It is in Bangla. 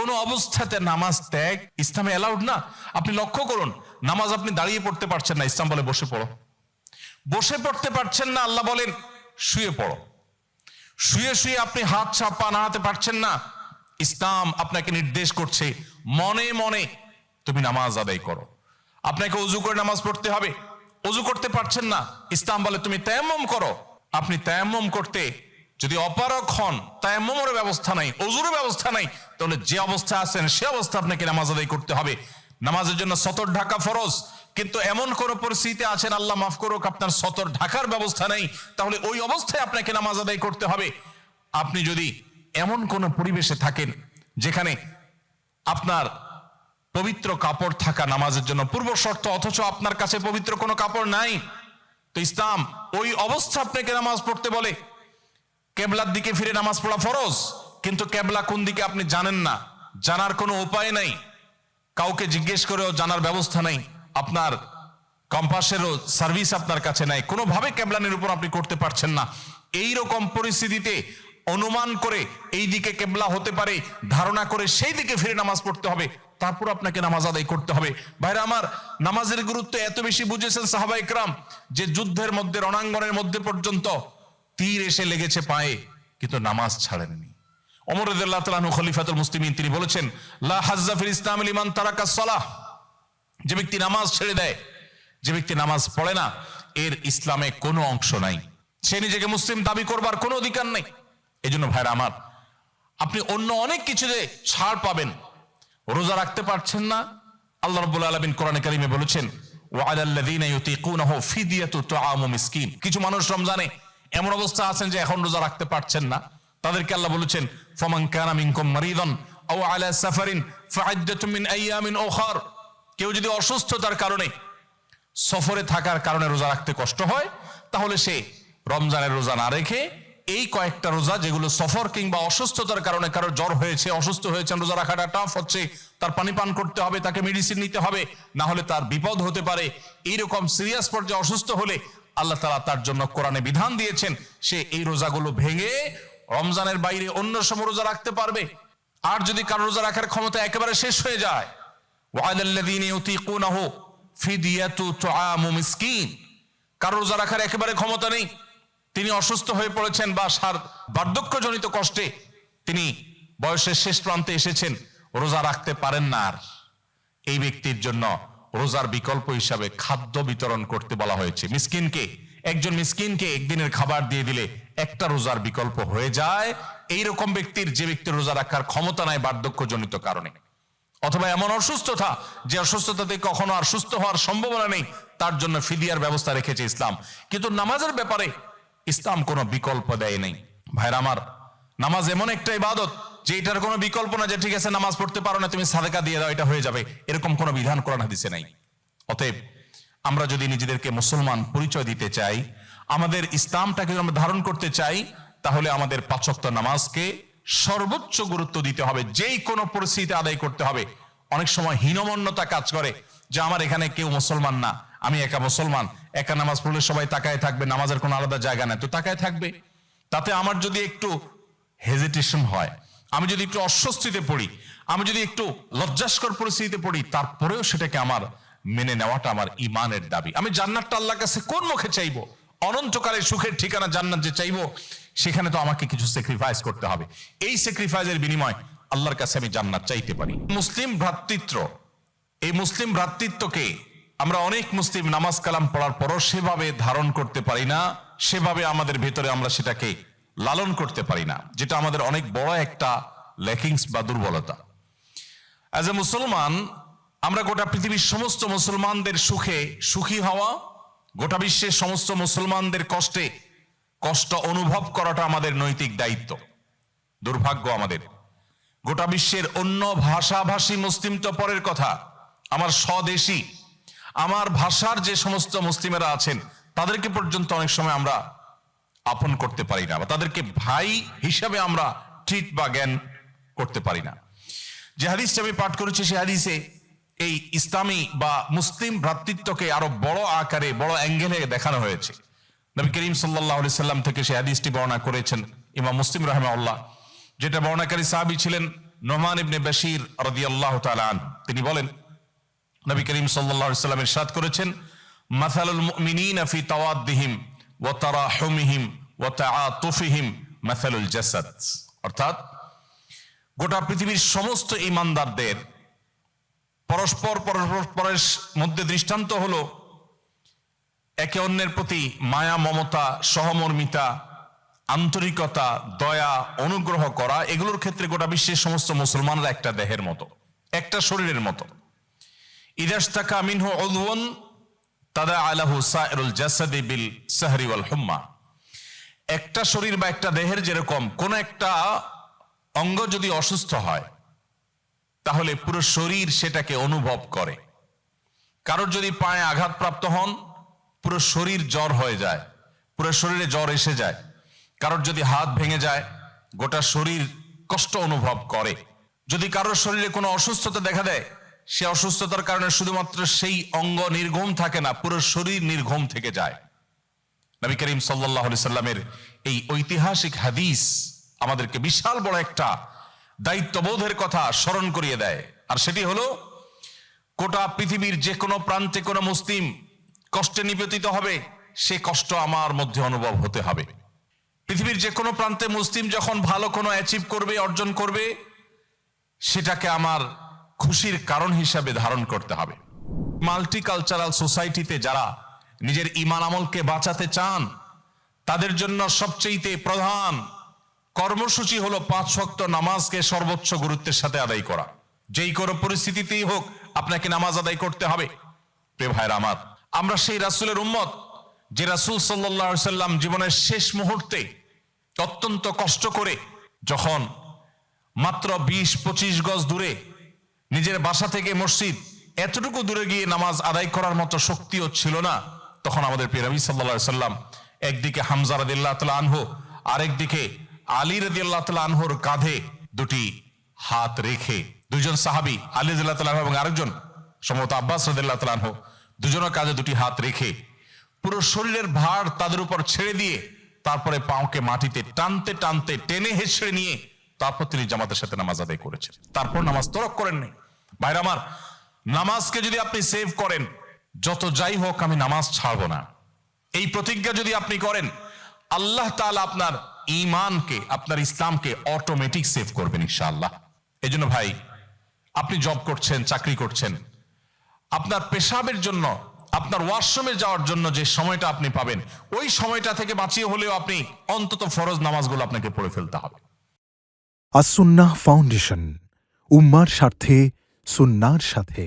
কোন অবস্থাতে নামাজ ত্যাগ ইসলামে অ্যালাউড না। আপনি লক্ষ্য করুন, নামাজ আপনি দাঁড়িয়ে পড়তে পারছেন না, ইসলাম বলে বসে পড়ো। বসে পড়তে পারছেন না, আল্লাহ বলেন শুয়ে পড়ো। শুয়ে শুয়ে আপনি হাত পা নাড়াতে পারছেন না, ইসলাম আপনাকে নির্দেশ করছে মনে মনে তুমি নামাজ আদায় করো। আপনাকে ওযু করে নামাজ পড়তে হবে, ওযু করতে পারছেন না, ইসলাম বলে তুমি তায়াম্মুম করো। আপনি তায়াম্মুম করতে যদি অপারগ হন, তায়াম্মুমের ব্যবস্থা নাই, ওযুর ব্যবস্থা নাই, তাহলে যে অবস্থা আছেন সে অবস্থা আপনাকে নামাজ আদায় করতে হবে। নামাজের জন্য সতর ঢাকা ফরজ, কিন্তু এমন কোন পরিস্থিতিতে আছেন, আল্লাহ মাফ করুক, আপনার সতর ঢাকার ব্যবস্থা নেই, তাহলে ওই অবস্থায় আপনাকে নামাজ আদায় করতে হবে। আপনি যদি এমন কোন পরিবেশে থাকেন যেখানে আপনার পবিত্র কাপড় থাকা নামাজের জন্য পূর্ব শর্ত, অথচ আপনার কাছে পবিত্র কোনো কাপড় নাই, তো ইসলাম ওই অবস্থা আপনাকে নামাজ পড়তে বলে। কেবলার দিকে ফিরে নামাজ পড়া ফরজ, কিন্তু কেবলা কোন দিকে আপনি জানেন না, জানার কোনো উপায় নাই, কাউকে জিজ্ঞেস করেও জানার ব্যবস্থা নাই, আপনার কম্পাসেরও সার্ভিস আপনার কাছে নাই, কোনোভাবে কেবলানের উপর আপনি করতে পারছেন না। এই রকম পরিস্থিতিতে অনুমান করে এই দিকে কেবলা হতে পারে ধারণা করে সেই দিকে ফিরে নামাজ পড়তে হবে, তারপর আপনাকে নামাজ আদায় করতে হবে। ভাইরা আমার, নামাজের গুরুত্ব এত বেশি বুঝেছেন সাহাবা ইকরাম যে যুদ্ধের মধ্যে, রণাঙ্গনের মধ্যে পর্যন্ত তীর এসে লেগেছে পায়ে, কিন্তু নামাজ ছাড়েননি। ওমর রাদিয়াল্লাহু তাআলা আনহু খলিফাতুল মুসলিমিন, তিনি বলেছেন লা হাজ্জা ফিল ইসলাম লিমান তারাকা সালাহ, যে ব্যক্তি নামাজ ছেড়ে দেয়, যে ব্যক্তি নামাজ পড়ে না, এর ইসলামে কোনো অংশ নাই, সে নিজেকে মুসলিম দাবি করবার কোনো অধিকার নেই। এই জন্য ভাইরা আমার, আপনি অন্য অনেক কিছুতে ছাড় পাবেন, রোজা রাখতে পারছেন না, আল্লাহ রাব্বুল আলামিন কোরআনে কারিমে বলেছেন ওয়া আলাল্লাযীনা ইউতীকুনাহু ফিদিয়াতু তুআমু মিসকিন। কিছু মানুষ রমজানে এমন অবস্থা আছেন যে এখন রোজা রাখতে পারছেন না, তাদেরকে আল্লাহ বলেছেন ফামান কানা মিনকুম মারিদান আও আলা সাফারিন ফাইদ্দাতুম মিন আইয়ামিন উখার। কেউ যদি অসুস্থতার কারণে, সফরে থাকার কারণে রোজা রাখতে কষ্ট হয়, তাহলে সে রমজানের রোজা না রেখে এই কয়েকটা রোজা, যেগুলো সফর কিংবা অসুস্থতার কারণে, কারো জ্বর হয়েছে, অসুস্থ হয়েছেন, রোজা রাখাটা টাফ হচ্ছে, তার পানি পান করতে হবে, তাকে মেডিসিন নিতে হবে, না হলে তার বিপদ হতে পারে, এইরকম সিরিয়াস পর্যায়ে অসুস্থ হলে আল্লাহ তাআলা তার জন্য কোরআনে বিধান দিয়েছেন সে এই রোজাগুলো ভেঙে রমজানের বাইরে অন্য সময় রোজা রাখতে পারবে। আর যদি কারো রোজা রাখার ক্ষমতা একেবারে শেষ হয়ে যায়, ওয়ালাল্লাযীনা ইউতীকুনাহু ফিদিয়াতু তুআমু মিসকিন, কারো রোজা রাখার একেবারে ক্ষমতা নেই, তিনি অসুস্থ হয়ে পড়েছেন বা বার্ধক্যজনিত কষ্টে তিনি বয়সের শেষ প্রান্তে এসেছেন, রোজা রাখতে পারেন না, আর এই ব্যক্তির জন্য রোজার বিকল্প হিসাবে খাদ্য বিতরণ করতে বলা হয়েছে। মিসকিনকে, একজন মিসকিনকে একদিনের খাবার দিয়ে দিলে একটা রোজার বিকল্প হয়ে যায়। এইরকম ব্যক্তির, যে ব্যক্তির রোজা রাখার ক্ষমতা নাই বার্ধক্যজনিত কারণে, অথবা এমন অসুস্থতা যে অসুস্থতাতে কখনো আর সুস্থ হওয়ার সম্ভাবনা নেই, তার জন্য ফিদিয়ার ব্যবস্থা রেখেছে ইসলাম। কিন্তু নামাজের ব্যাপারে ইসলাম কোনো বিকল্প দেয় নাই। ভাইরা আমার, নামাজ এমন একটা ইবাদত যে এটার কোনো বিকল্প না, যে ঠিক আছে নামাজ পড়তে পারো না, তুমি সাদেকা দিয়ে দাও, এটা হয়ে যাবে, এরকম কোনো বিধান কোরআন হাদিসে নাই। অতএব আমরা যদি নিজেদেরকে মুসলমান পরিচয় দিতে চাই, আমাদের ইসলামটাকে আমরা ধারণ করতে চাই, তাহলে আমাদের 5 ওয়াক্ত নামাজকে সর্বোচ্চ গুরুত্ব দিতে হবে, যেই কোনো পরিস্থিতিতে আদায় করতে হবে। অনেক সময় হীনমন্যতা কাজ করে যে আমার এখানে কেউ মুসলমান না, আমি একা মুসলমান, একা নামাজ পড়লে সবাই তাকায় থাকবে, নামাজের কোনো আলাদা জায়গা নেই, তো তাকায় থাকবে। তাতে আমার যদি একটু হেজিটেশন হয়, আমি যদি একটু অস্বস্তিতে পড়ি, আমি যদি একটু লজ্জাস্কর পরিস্থিতিতে পড়ি, তারপরেও সেটাকে আমার মেনে নেওয়াটা আমার ইমানের দাবি। আমি জান্নাতটা আল্লাহর কাছে কোন মুখে চাইবো? অনন্তকালের সুখের ঠিকানা জান্নাত যে চাইবো, সেখানে তো আমাকে কিছু স্যাক্রিফাইস করতে হবে। এই স্যাক্রিফাইসের বিনিময় আল্লাহর কাছে আমি জান্নাত চাইতে পারি। মুসলিম ভ্রাতৃত্ব, এই মুসলিম ভ্রাতৃত্বকে আমরা অনেক মুসলিম নামাজ কালাম পড়ার পরও সেভাবে ধারণ করতে পারি না, সেভাবে আমাদের ভেতরে আমরা সেটাকে লালন করতে পারি না, যেটা আমাদের অনেক বড় একটা ল্যাকিংস বা দুর্বলতা। অ্যাজ এ মুসলমান, আমরা গোটা পৃথিবীর সমস্ত মুসলমানদের সুখে সুখী হওয়া, গোটা বিশ্বের সমস্ত মুসলমানদের কষ্টে কষ্ট অনুভব করাটা আমাদের নৈতিক দায়িত্ব। দুর্ভাগ্য আমাদের, গোটা বিশ্বের অন্য ভাষাভাষী মুসলিম তো পরের কথা, আমার স্বদেশী, আমার ভাষার যে সমস্ত মুসলিমেরা আছেন, তাদেরকে পর্যন্ত অনেক সময় আমরা আপন করতে পারি না, বা তাদেরকে ভাই হিসাবে আমরা ট্রিট বা জ্ঞান করতে পারি না। যে হাদিসটা আমি পাঠ করেছি, সে হাদিসে এই ইসলামী বা মুসলিম ভ্রাতৃত্বকে আরো বড় আকারে, বড় অ্যাঙ্গেলে দেখানো হয়েছে। নবী করিম সাল্লাল্লাহু আলাইহি সাল্লাম থেকে সে হাদিসটি বর্ণনা করেছেন ইমাম মুসলিম রাহিমাহুল্লাহ, যেটা বর্ণনাকারী সাহাবী ছিলেন নোমান ইবনে বাশির রাদিয়াল্লাহু তাআলা আনহু তিনি বলেন, নবী করিম সাল্লাল্লাহু আলাইহি ওয়াসাল্লাম ইরশাদ করেছেন, মাসালুল মুমিনিনা ফি তাওয়াদ্দিহিম ওয়া তারাহুমিহিম ওয়া তাআতুফিহিম মাসালুল জাসাদ। অর্থাৎ গোটা পৃথিবীর সমস্ত ঈমানদারদের পরস্পরের মধ্যে দৃষ্টান্ত হলো একে অন্যের প্রতি মায়া, মমতা, সহমর্মিতা, আন্তরিকতা, দয়া, অনুগ্রহ করা। এগুলোর ক্ষেত্রে গোটা বিশ্বের সমস্ত মুসলমানরা একটা দেহের মতো, একটা শরীরের মতো। ইদাশতাকা মিনহু উযওয়ান তাদাআ লাহু সাইরুল জাসাদি বিল সাহরি ওয়াল হুম্মা। একটা শরীর বা একটা দেহের যেরকম কোন একটা অঙ্গ যদি অসুস্থ হয় তাহলে পুরো শরীর সেটাকে অনুভব করে। কারোর যদি পায়ে আঘাতপ্রাপ্ত হন পুরো শরীর জ্বর হয়ে যায়, পুরো শরীরে জ্বর এসে যায়। কারোর যদি হাত ভেঙে যায় গোটা শরীর কষ্ট অনুভব করে। যদি কারোর শরীরে কোনো অসুস্থতা দেখা দেয় সে অসুস্থতার কারণে শুধুমাত্র সেই অঙ্গ নির্ঘুম থাকে না, পুরো শরীর নির্ঘুম থেকে যায়। নবী করিম সাল্লাল্লাহু আলাইহি সাল্লামের এই ঐতিহাসিক হাদিস আমাদেরকে বিশাল বড় একটা দায়িত্ববোধের কথা স্মরণ করিয়ে দেয়। আর সেটি হলো গোটা পৃথিবীর যে কোনো প্রান্তে কোনো মুসলিম কষ্টে নিপতিত হবে সে কষ্ট আমার মধ্যে অনুভব হতে হবে। পৃথিবীর যে কোনো প্রান্তে মুসলিম যখন ভালো কোনো অ্যাচিভ করবে, অর্জন করবে, সেটাকে আমার খুশির কারণ হিসাবে ধারণ করতে হবে। মাল্টিকালচারাল সোসাইটিতে যারা নিজের ঈমান আমলকে বাঁচাতে চান তাদের জন্য সবচেয়ে প্রধান কর্মসূচি হলো 5 ওয়াক্ত নামাজকে সর্বোচ্চ গুরুত্বের সাথে আদায় করা। যেই কোনো পরিস্থিতিতেই হোক আপনাকে নামাজ আদায় করতে হবে। প্রিয় ভাইরা আমার, আমরা সেই রাসূলের উম্মত যে রাসূল সাল্লাল্লাহু আলাইহি সাল্লাম জীবনের শেষ মুহূর্তে অত্যন্ত কষ্ট করে যখন মাত্র 20-25 গজ দূরে নিজের বাসা থেকে মসজিদ এতটুকু দূরে গিয়ে নামাজ আদায় করার মতো শক্তিও ছিল না, তখন আমাদের প্রিয় নবী সাল্লাল্লাহু আলাইহি সাল্লাম একদিকে হামজা রাদিয়াল্লাহু তাআলা আনহু, আরেকদিকে আলী রাদিয়াল্লাহু তাআলা আনহুর কাঁধে দুটি হাত রেখে, দুইজন সাহাবী আলী রাদিয়াল্লাহু তাআলা এবং আরেকজন সম্ভবত আব্বাস রাদিয়াল্লাহু তাআলা আনহু, দুজনের কাঁধে দুটি হাত রেখে পুরো শরীরের ভার তাদের উপর ছেড়ে দিয়ে তারপরে পাওকে মাটিতে টানতে টানতে টেনে হেঁচড়ে নিয়ে তারপর তিনি জামাতের সাথে নামাজ আদায় করেছেন। তারপর নামাজ তরক করেন নাই। ভাইরা আমার, নামাজকে যদি আপনি সেভ করেন, যত যাই হোক আমি নামাজ ছাড়বো না, এই প্রতিজ্ঞা যদি আপনি করেন, আল্লাহ তাআলা আপনার ঈমানকে, আপনার ইসলামকে অটোমেটিক সেভ করবেন ইনশাআল্লাহ। এই জন্য ভাই, আপনি জব করছেন, চাকরি করছেন, আপনার পেশাবের জন্য, আপনার ওয়াশরুমে যাওয়ার জন্য যে সময়টা আপনি পাবেন, ওই সময়টা থেকে বাঁচিয়ে হলেও আপনি অন্তত ফরজ নামাজগুলো আপনাকে পড়ে ফেলতে হবে। আস-সুন্নাহ ফাউন্ডেশন, উম্মার স্বার্থে সুন্নাহর সাথে।